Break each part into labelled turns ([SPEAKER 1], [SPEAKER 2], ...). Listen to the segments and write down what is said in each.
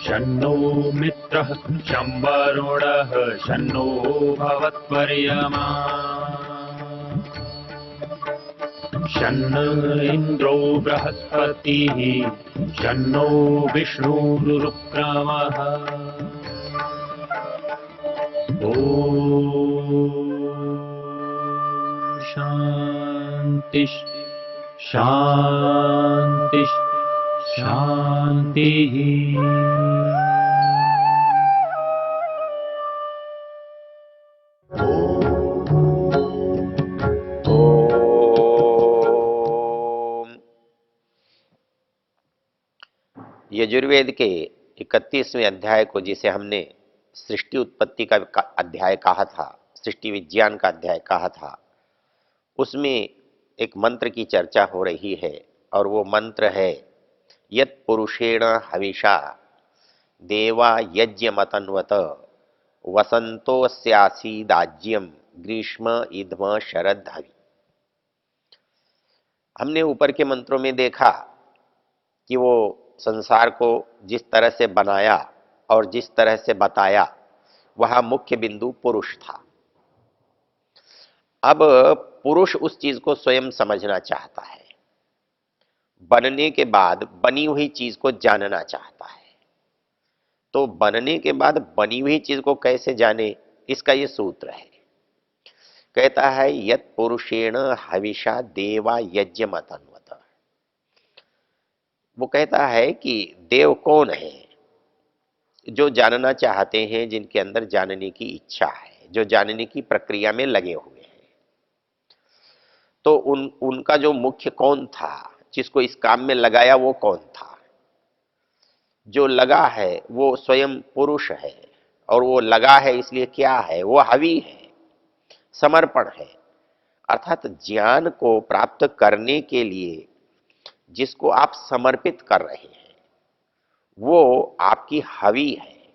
[SPEAKER 1] शन्नो मित्रः शं वरुणः शन्नो भवत्वर्यमा शन्न इन्द्रो बृहस्पतिः शन्नो विष्णुरुक्रमः ॐ शान्ति शान्ति शान्तिः।
[SPEAKER 2] यजुर्वेद के 31वें अध्याय को, जिसे हमने सृष्टि उत्पत्ति का अध्याय कहा था, सृष्टि विज्ञान का अध्याय कहा था, उसमें एक मंत्र की चर्चा हो रही है और वो मंत्र है यत् पुरुषेण हविषा देवा यज्ञमतन्वत वसंतोस्यासीदाज्यम ग्रीष्म इध्म शरद हवि। हमने ऊपर के मंत्रों में देखा कि वो संसार को जिस तरह से बनाया और जिस तरह से बताया, वह मुख्य बिंदु पुरुष था। अब पुरुष उस चीज को स्वयं समझना चाहता है, बनने के बाद बनी हुई चीज को जानना चाहता है। तो बनने के बाद बनी हुई चीज को कैसे जाने, इसका ये सूत्र है। कहता है यत् पुरुषेण हविषा देवा यज्ञमतन्वत। वो कहता है कि देव कौन है, जो जानना चाहते हैं, जिनके अंदर जानने की इच्छा है, जो जानने की प्रक्रिया में लगे हुए हैं। तो उनका जो मुख्य कौन था, जिसको इस काम में लगाया, वो कौन था? जो लगा है वो स्वयं पुरुष है, और वो लगा है इसलिए क्या है? वो हवि है, समर्पण है। अर्थात ज्ञान को प्राप्त करने के लिए जिसको आप समर्पित कर रहे हैं, वो आपकी हवि है।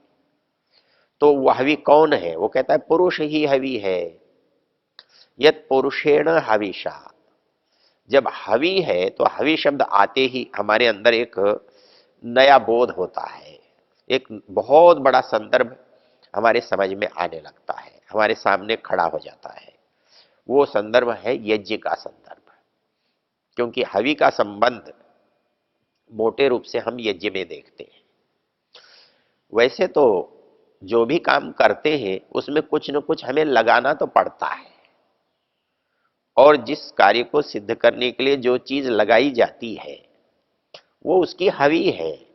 [SPEAKER 2] तो वह हवि कौन है? वो कहता है पुरुष ही हवि है। यत् पुरुषेण हविषा। जब हवि है तो हवि शब्द आते ही हमारे अंदर एक नया बोध होता है, एक बहुत बड़ा संदर्भ हमारे समझ में आने लगता है, हमारे सामने खड़ा हो जाता है। वो संदर्भ है यज्ञ का संदर्भ, क्योंकि हवि का संबंध मोटे रूप से हम यज्ञ में देखते हैं। वैसे तो जो भी काम करते हैं उसमें कुछ न कुछ हमें लगाना तो पड़ता है, और जिस कार्य को सिद्ध करने के लिए जो चीज लगाई जाती है वो उसकी हवि है।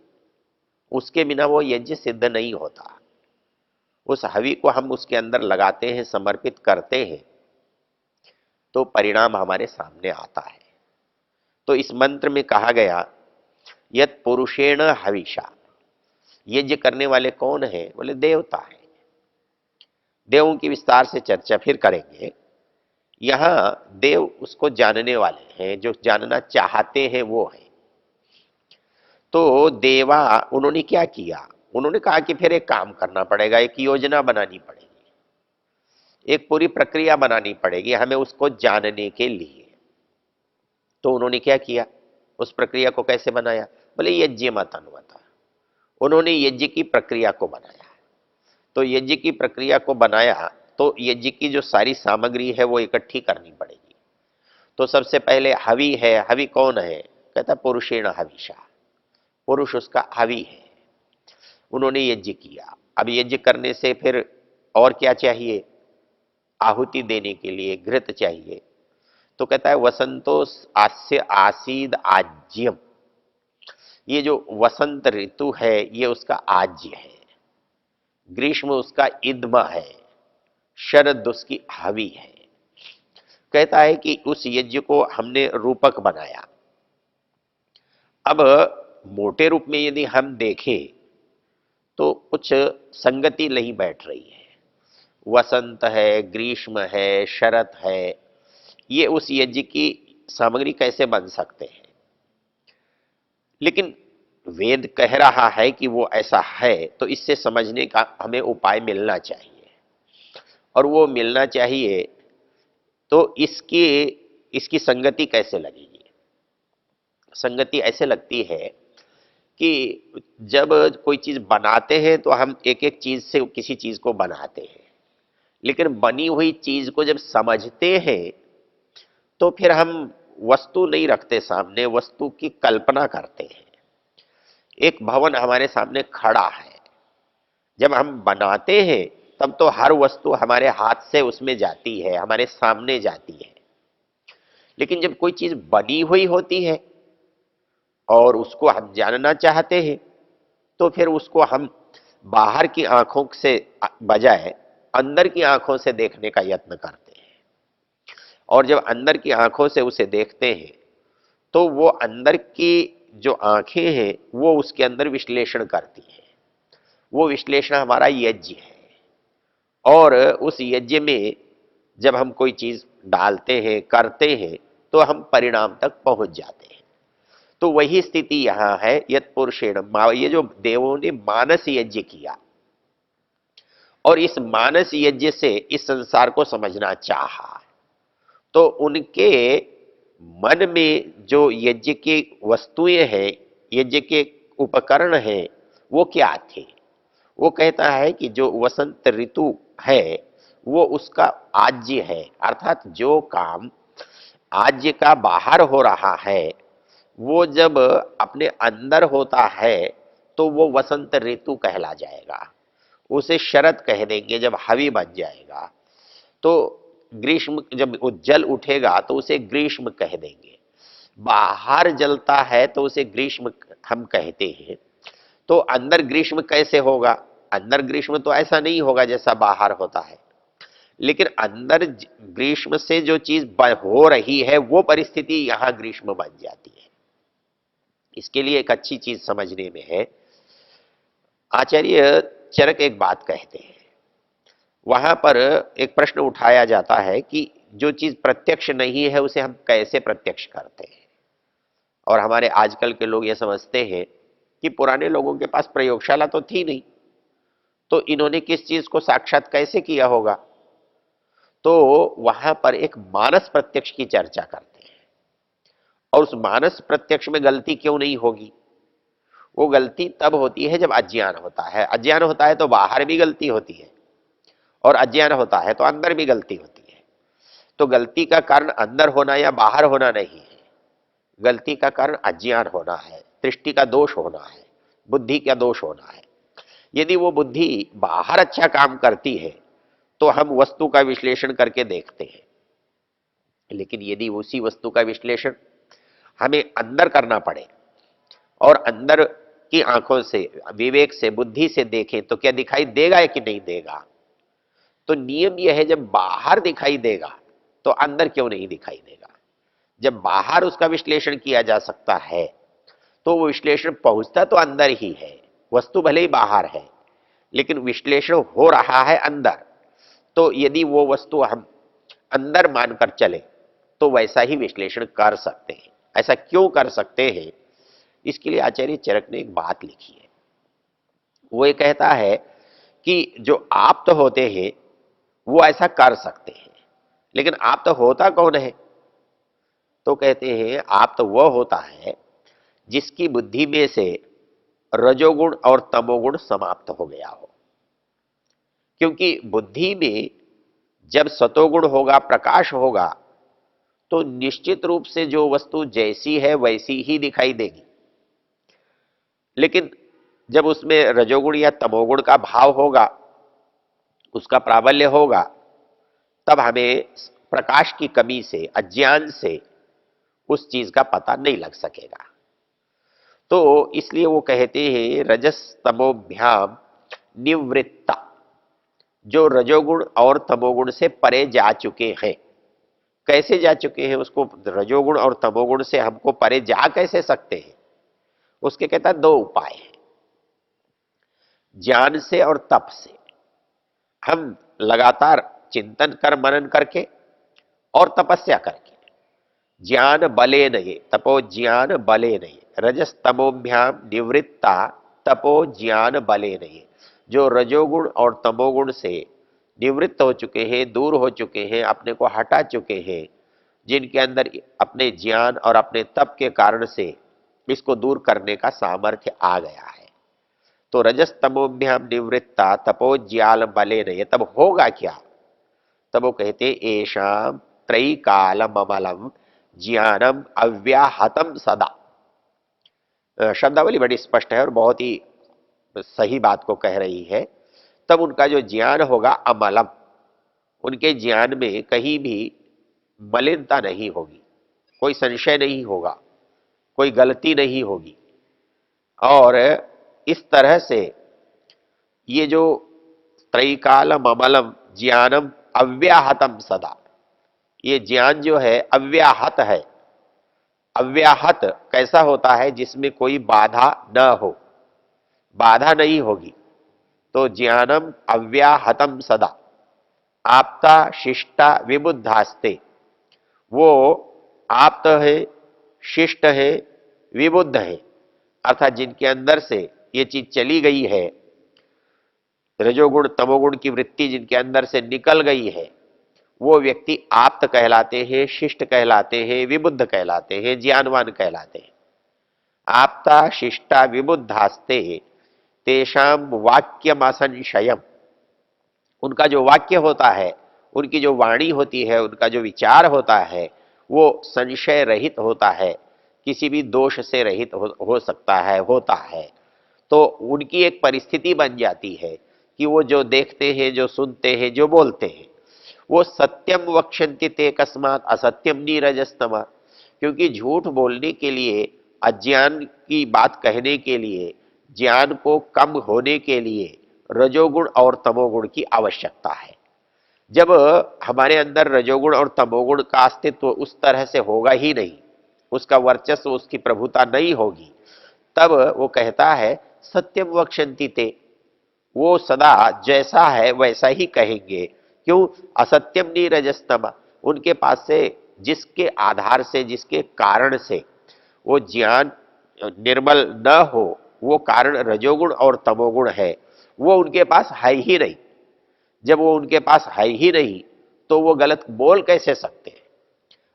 [SPEAKER 2] उसके बिना वो यज्ञ सिद्ध नहीं होता। उस हवि को हम उसके अंदर लगाते हैं, समर्पित करते हैं, तो परिणाम हमारे सामने आता है। तो इस मंत्र में कहा गया यत् पुरुषेण हविषा। यज्ञ करने वाले कौन है? बोले देवता है। देवों की विस्तार से चर्चा फिर करेंगे। यहां देव उसको जानने वाले हैं, जो जानना चाहते हैं वो है। तो देवा उन्होंने क्या किया? उन्होंने कहा कि फिर एक काम करना पड़ेगा, एक योजना बनानी पड़ेगी, एक पूरी प्रक्रिया बनानी पड़ेगी हमें उसको जानने के लिए। तो उन्होंने क्या किया? उस प्रक्रिया को कैसे बनाया? बोले यज्ञ मतन्वत। उन्होंने यज्ञ की प्रक्रिया को बनाया। तो यज्ञ की प्रक्रिया को बनाया तो यज्ञ की जो सारी सामग्री है वो इकट्ठी करनी पड़ेगी। तो सबसे पहले हवि है। हवि कौन है? कहता पुरुषेण हविषा। पुरुष उसका हवि है। उन्होंने यज्ञ किया। अब यज्ञ करने से फिर और क्या चाहिए? आहुति देने के लिए घृत चाहिए। तो कहता है वसंतो आस्य आसीद आज्यम। ये जो वसंत ऋतु है ये उसका आज्य है, ग्रीष्म उसका इद्म है, शरद उसकी हवि है। कहता है कि उस यज्ञ को हमने रूपक बनाया। अब मोटे रूप में यदि हम देखें तो कुछ संगति नहीं बैठ रही है। वसंत है, ग्रीष्म है, शरत है, ये उस यज्ञ की सामग्री कैसे बन सकते हैं? लेकिन वेद कह रहा है कि वो ऐसा है, तो इससे समझने का हमें उपाय मिलना चाहिए। और वो मिलना चाहिए तो इसकी इसकी संगति कैसे लगेगी? संगति ऐसे लगती है कि जब कोई चीज बनाते हैं तो हम एक एक चीज से किसी चीज को बनाते हैं, लेकिन बनी हुई चीज को जब समझते हैं तो फिर हम वस्तु नहीं रखते सामने, वस्तु की कल्पना करते हैं। एक भवन हमारे सामने खड़ा है, जब हम बनाते हैं तब तो हर वस्तु हमारे हाथ से उसमें जाती है, हमारे सामने जाती है। लेकिन जब कोई चीज बनी हुई होती है और उसको हम जानना चाहते हैं तो फिर उसको हम बाहर की आंखों से बजाय अंदर की आंखों से देखने का यत्न करते हैं। और जब अंदर की आंखों से उसे देखते हैं तो वो अंदर की जो आंखें हैं वो उसके अंदर विश्लेषण करती हैं। वो विश्लेषण हमारा यज्ञ है, और उस यज्ञ में जब हम कोई चीज डालते हैं, करते हैं, तो हम परिणाम तक पहुंच जाते हैं। तो वही स्थिति यहां है। यत पुरुषेण, ये जो देवों ने मानस यज्ञ किया और इस मानस यज्ञ से इस संसार को समझना चाहा, तो उनके मन में जो यज्ञ की वस्तुएं हैं, यज्ञ के उपकरण हैं, वो क्या थे? वो कहता है कि जो वसंत ऋतु है वो उसका आज्य है, अर्थात जो काम आज्य का बाहर हो रहा है वो जब अपने अंदर होता है तो वो वसंत ऋतु कहला जाएगा। उसे शरद कह देंगे जब हवि बन जाएगा। तो ग्रीष्म जब वो जल उठेगा तो उसे ग्रीष्म कह देंगे। बाहर जलता है तो उसे ग्रीष्म हम कहते हैं। तो अंदर ग्रीष्म कैसे होगा? अंदर ग्रीष्म तो ऐसा नहीं होगा जैसा बाहर होता है, लेकिन अंदर ग्रीष्म से जो चीज हो रही है वो परिस्थिति यहां ग्रीष्म बन जाती है। इसके लिए एक अच्छी चीज समझने में है, आचार्य चरक एक बात कहते हैं, वहां पर एक प्रश्न उठाया जाता है कि जो चीज प्रत्यक्ष नहीं है उसे हम कैसे प्रत्यक्ष करते हैं। और हमारे आजकल के लोग ये समझते हैं कि पुराने लोगों के पास प्रयोगशाला तो थी नहीं, तो इन्होंने किस चीज को साक्षात कैसे किया होगा। तो वहां पर एक मानस प्रत्यक्ष की चर्चा करते हैं, और उस मानस प्रत्यक्ष में गलती क्यों नहीं होगी? वो गलती तब होती है जब अज्ञान होता है। अज्ञान होता है तो बाहर भी गलती होती है, और अज्ञान होता है तो अंदर भी गलती होती है। तो गलती का कारण अंदर होना या बाहर होना नहीं है, गलती का कारण अज्ञान होना है, दृष्टि का दोष होना है, बुद्धि का दोष होना है। यदि वो बुद्धि बाहर अच्छा काम करती है तो हम वस्तु का विश्लेषण करके देखते हैं, लेकिन यदि उसी वस्तु का विश्लेषण हमें अंदर करना पड़े और अंदर की आंखों से, विवेक से, बुद्धि से देखें तो क्या दिखाई देगा या कि नहीं देगा? तो नियम यह है, जब बाहर दिखाई देगा तो अंदर क्यों नहीं दिखाई देगा? जब बाहर उसका विश्लेषण किया जा सकता है तो वो विश्लेषण पहुंचता तो अंदर ही है। वस्तु भले ही बाहर है लेकिन विश्लेषण हो रहा है अंदर। तो यदि वो वस्तु हम अंदर मानकर चले तो वैसा ही विश्लेषण कर सकते हैं। ऐसा क्यों कर सकते हैं? इसके लिए आचार्य चरक ने एक बात लिखी है। वो ये कहता है कि जो आप्त होते हैं वो ऐसा कर सकते हैं, लेकिन आप्त होता कौन है? तो कहते हैं आप्त वह होता है जिसकी बुद्धि में से रजोगुण और तमोगुण समाप्त हो गया हो। क्योंकि बुद्धि में जब सतोगुण होगा, प्रकाश होगा, तो निश्चित रूप से जो वस्तु जैसी है वैसी ही दिखाई देगी। लेकिन जब उसमें रजोगुण या तमोगुण का भाव होगा, उसका प्राबल्य होगा, तब हमें प्रकाश की कमी से, अज्ञान से उस चीज का पता नहीं लग सकेगा। तो इसलिए वो कहते हैं रजस तमोभ्याम निवृत्ता, जो रजोगुण और तमोगुण से परे जा चुके हैं। कैसे जा चुके हैं? उसको रजोगुण और तमोगुण से हमको परे जा कैसे सकते हैं? उसके कहता है दो उपाय हैं, ज्ञान से और तप से। हम लगातार चिंतन कर, मनन करके और तपस्या करके, ज्ञान बले नहीं, तपो ज्ञान बले नहीं, रजस तमोभ्याम निवृत्ता तपो ज्ञान बले नहीं। जो रजोगुण और तमोगुण से निवृत्त हो चुके हैं, दूर हो चुके हैं, अपने को हटा चुके हैं, जिनके अंदर अपने ज्ञान और अपने तप के कारण से इसको दूर करने का सामर्थ्य आ गया है। तो रजस तमोभ्याम निवृत्ता तपोज्याल बले नहीं, तब होगा क्या? तब वो कहते एषाम त्रयी कालम अमलम ज्ञानम अव्याहतम सदा। शब्दावली बड़ी स्पष्ट है और बहुत ही सही बात को कह रही है। तब उनका जो ज्ञान होगा अमलम, उनके ज्ञान में कहीं भी मलिनता नहीं होगी, कोई संशय नहीं होगा, कोई गलती नहीं होगी। और इस तरह से ये जो त्रैकालम अमलम ज्ञानम अव्याहतम सदा, ये ज्ञान जो है अव्याहत है। अव्याहत कैसा होता है? जिसमें कोई बाधा न हो, बाधा नहीं होगी। तो ज्ञानम अव्याहतम सदा आप्ता शिष्टा विबुद्धास्ते, वो आप्त है, शिष्ट है, विबुद्ध है, अर्थात जिनके अंदर से ये चीज चली गई है, रजोगुण तमोगुण की वृत्ति जिनके अंदर से निकल गई है, वो व्यक्ति आप्त कहलाते हैं, शिष्ट कहलाते हैं, विबुद्ध कहलाते हैं, ज्ञानवान कहलाते हैं। आप्ता शिष्टा विबुद्धास्ते तेषाम वाक्यम असंशयम, उनका जो वाक्य होता है, उनकी जो वाणी होती है, उनका जो विचार होता है, वो संशय रहित होता है, किसी भी दोष से रहित हो सकता है, होता है। तो उनकी एक परिस्थिति बन जाती है कि वो जो देखते हैं, जो सुनते हैं, जो बोलते हैं, वो सत्यम वक्षन्ति ते कस्मात असत्यम नीरजस्तमा, क्योंकि झूठ बोलने के लिए, अज्ञान की बात कहने के लिए, ज्ञान को कम होने के लिए रजोगुण और तमोगुण की आवश्यकता है। जब हमारे अंदर रजोगुण और तमोगुण का अस्तित्व उस तरह से होगा ही नहीं, उसका वर्चस्व, उसकी प्रभुता नहीं होगी, तब वो कहता है सत्यम वक्षन्ति ते, वो सदा जैसा है वैसा ही कहेंगे। क्यों? असत्यम नीरजस्तमा, उनके पास से जिसके आधार से, जिसके कारण से वो ज्ञान निर्मल न हो, वो कारण रजोगुण और तमोगुण है, वो उनके पास है ही नहीं। जब वो उनके पास है ही नहीं, तो वो गलत बोल कैसे सकते हैं?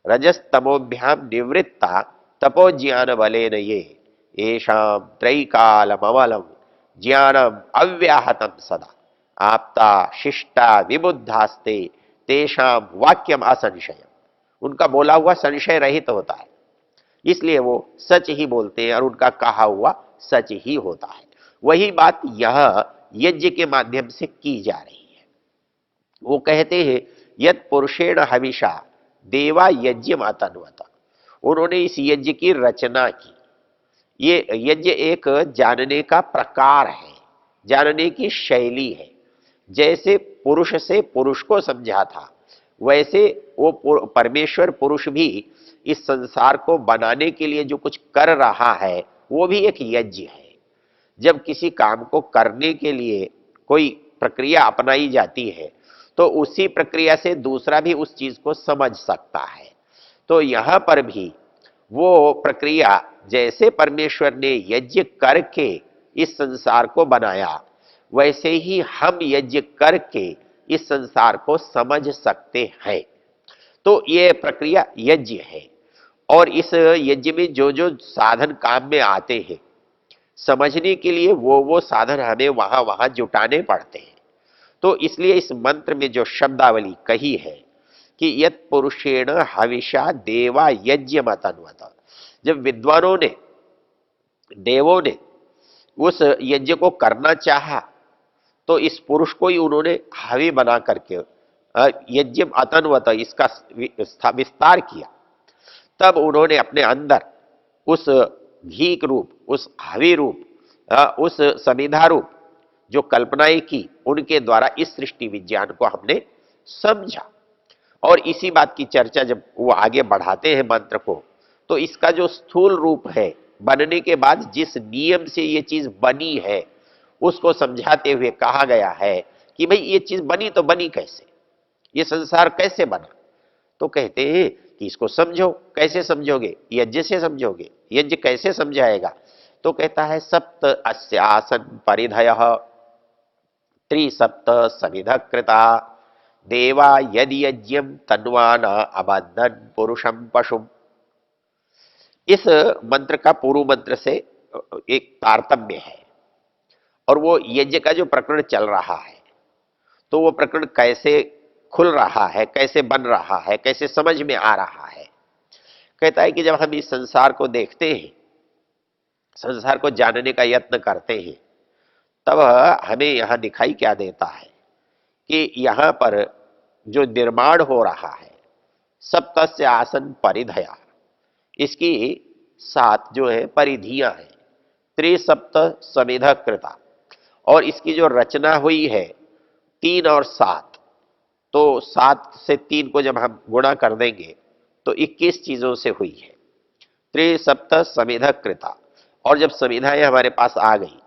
[SPEAKER 2] रजस तमोभ्याम निवृत्ता तपो ज्ञान बलेन ये येषाम त्रैकालममलम ज्ञानम अव्याहतम सदा आप्ता शिष्टा विबुद्धास्ते तेषाम वाक्यम असंशयम, उनका बोला हुआ संशय रहित होता है, इसलिए वो सच ही बोलते हैं और उनका कहा हुआ सच ही होता है। वही बात यह यज्ञ के माध्यम से की जा रही है। वो कहते हैं यत पुरुषेण हविषा देवा यज्ञ अतन्वत, उन्होंने इस यज्ञ की रचना की। ये यज्ञ एक जानने का प्रकार है, जानने की शैली है। जैसे पुरुष से पुरुष को समझा था, वैसे वो परमेश्वर पुरुष भी इस संसार को बनाने के लिए जो कुछ कर रहा है, वो भी एक यज्ञ है। जब किसी काम को करने के लिए कोई प्रक्रिया अपनाई जाती है, तो उसी प्रक्रिया से दूसरा भी उस चीज को समझ सकता है। तो यहां पर भी वो प्रक्रिया, जैसे परमेश्वर ने यज्ञ करके इस संसार को बनाया, वैसे ही हम यज्ञ करके इस संसार को समझ सकते हैं। तो ये प्रक्रिया यज्ञ है। और इस यज्ञ में जो जो साधन काम में आते हैं, समझने के लिए वो साधन हमें वहां वहां जुटाने पड़ते हैं। तो इसलिए इस मंत्र में जो शब्दावली कही है कि यत पुरुषेण हविषा देवा यज्ञ मतन्वत, जब विद्वानों ने, देवों ने उस यज्ञ को करना चाहा, तो इस पुरुष को ही उन्होंने हवि बना करके यज्ञ अतन्वत, इसका विस्तार किया। तब उन्होंने अपने अंदर उस घी रूप, उस हवि रूप, उस समिधा रूप जो कल्पनाएं की, उनके द्वारा इस सृष्टि विज्ञान को हमने समझा। और इसी बात की चर्चा जब वो आगे बढ़ाते हैं मंत्र को, तो इसका जो स्थूल रूप है, बनने के बाद जिस नियम से ये चीज बनी है, उसको समझाते हुए कहा गया है कि भाई ये चीज बनी तो बनी कैसे, ये संसार कैसे बना? तो कहते हैं कि इसको समझो। कैसे समझोगे? यज्ञ से समझोगे। यज्ञ कैसे समझाएगा? तो कहता है सप्त अस्यासन परिधय त्रिसप्त समिध कृता देवा यदि यज्ञम तन्वान अबंधन पुरुषम पशुम। इस मंत्र का पूर्व मंत्र से एक तारतम्य है, और वो यज्ञ का जो प्रकरण चल रहा है, तो वो प्रकरण कैसे खुल रहा है, कैसे बन रहा है, कैसे समझ में आ रहा है। कहता है कि जब हम इस संसार को देखते हैं, संसार को जानने का यत्न करते हैं, तब हमें यहां दिखाई क्या देता है कि यहां पर जो निर्माण हो रहा है, सप्तस्य आसन परिधया, इसकी 7 जो है परिधियां हैं, त्रिसप्त समिध कृता, और इसकी जो रचना हुई है 3 और 7, तो 7 से 3 को जब हम गुणा कर देंगे तो 21 चीजों से हुई है। त्रिसप्त समिध कृता, और जब समिधाएं हमारे पास आ गई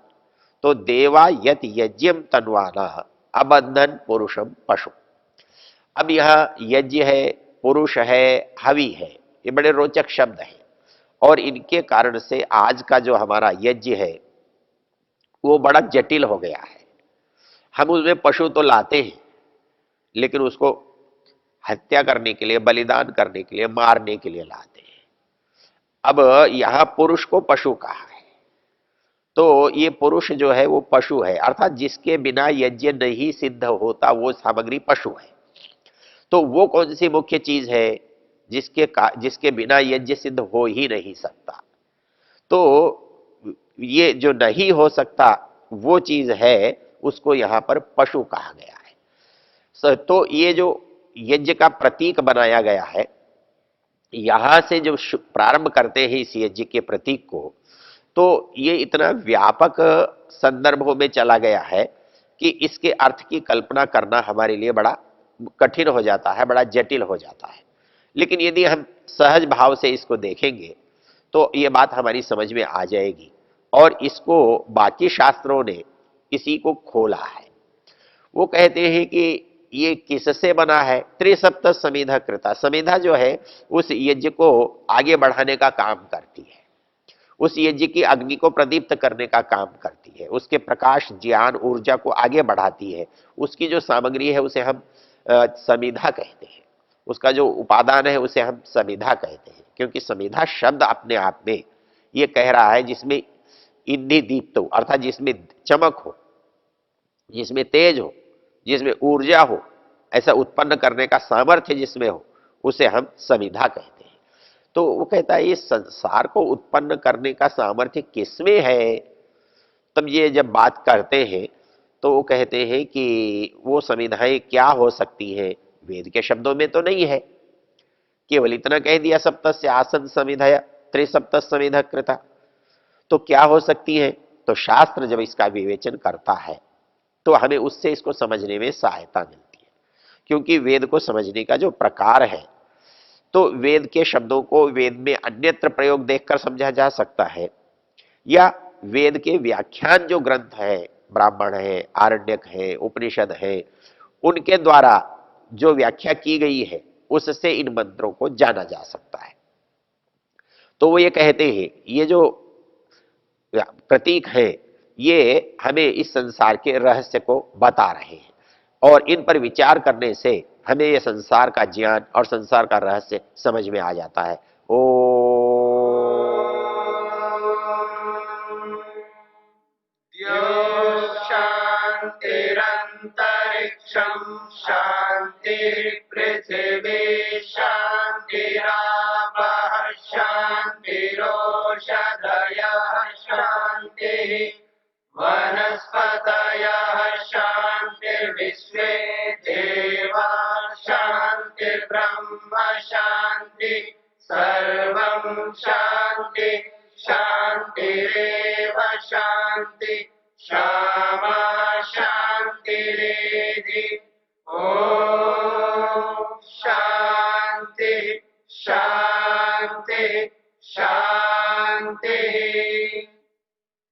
[SPEAKER 2] तो देवा यत यज्ञम तन्वाना अबंधन पुरुषम पशु। अब यहां यज्ञ है, पुरुष है, हवि है, ये बड़े रोचक शब्द हैं, और इनके कारण से आज का जो हमारा यज्ञ है वो बड़ा जटिल हो गया है। हम उसमें पशु तो लाते हैं, लेकिन उसको हत्या करने के लिए, बलिदान करने के लिए, मारने के लिए लाते हैं। अब यहां पुरुष को पशु कहा है, तो ये पुरुष जो है वो पशु है, अर्थात जिसके बिना यज्ञ नहीं सिद्ध होता वो सामग्री पशु है। तो वो कौन सी मुख्य चीज है जिसके बिना यज्ञ सिद्ध हो ही नहीं सकता। तो ये जो नहीं हो सकता वो चीज है, उसको यहां पर पशु कहा गया है। तो ये जो यज्ञ का प्रतीक बनाया गया है, यहां से जब प्रारंभ करते हैं इस यज्ञ के प्रतीक को, तो ये इतना व्यापक संदर्भों में चला गया है कि इसके अर्थ की कल्पना करना हमारे लिए बड़ा कठिन हो जाता है, बड़ा जटिल हो जाता है। लेकिन यदि हम सहज भाव से इसको देखेंगे तो ये बात हमारी समझ में आ जाएगी, और इसको बाकी शास्त्रों ने इसी को खोला है। वो कहते हैं कि ये किससे बना है, त्रिसप्त समिधा कृता। समिधा जो है उस यज्ञ को आगे बढ़ाने का काम करती है, उस यज्ञ की अग्नि को प्रदीप्त करने का काम करती है, उसके प्रकाश, ज्ञान, ऊर्जा को आगे बढ़ाती है। उसकी जो सामग्री है उसे हम समिधा कहते हैं, उसका जो उपादान है उसे हम समिधा कहते हैं, क्योंकि समिधा शब्द अपने आप में ये कह रहा है जिसमें इंधि दीप्त हो, अर्थात जिसमें चमक हो, जिसमें तेज हो, जिसमें ऊर्जा हो, ऐसा उत्पन्न करने का सामर्थ्य जिसमें हो, उसे हम समिधा कहते हैं। तो वो कहता है ये संसार को उत्पन्न करने का सामर्थ्य किसमें है। तब ये जब बात करते हैं तो वो कहते हैं कि वो समिधाएं क्या हो सकती हैं, वेद के शब्दों में तो नहीं है, केवल इतना कह दिया सप्तस्य आसन समिधया त्रिसप्त समिध कृता। तो क्या हो सकती है, तो शास्त्र जब इसका विवेचन करता है तो हमें उससे इसको समझने में सहायता मिलती है। क्योंकि वेद को समझने का जो प्रकार है, तो वेद के शब्दों को वेद में अन्यत्र प्रयोग देखकर समझा जा सकता है, या वेद के व्याख्यान जो ग्रंथ है, ब्राह्मण है, आरण्यक है, उपनिषद है, उनके द्वारा जो व्याख्या की गई है उससे इन मंत्रों को जाना जा सकता है। तो वो ये कहते हैं ये जो प्रतीक है ये हमें इस संसार के रहस्य को बता रहे हैं, और इन पर विचार करने से हमें ये संसार का ज्ञान और संसार का रहस्य समझ में आ जाता है। ओ
[SPEAKER 3] शांतिरंतरिक्षम शांति पृथिवी शांतिरापः शांतिरोषधयः शांति वनस्पतयः शांतिर्विश्वे देवा शांति ब्रह्म शांति सर्वं शांति शांतिरेव शांति क्षमा शांतिरेधि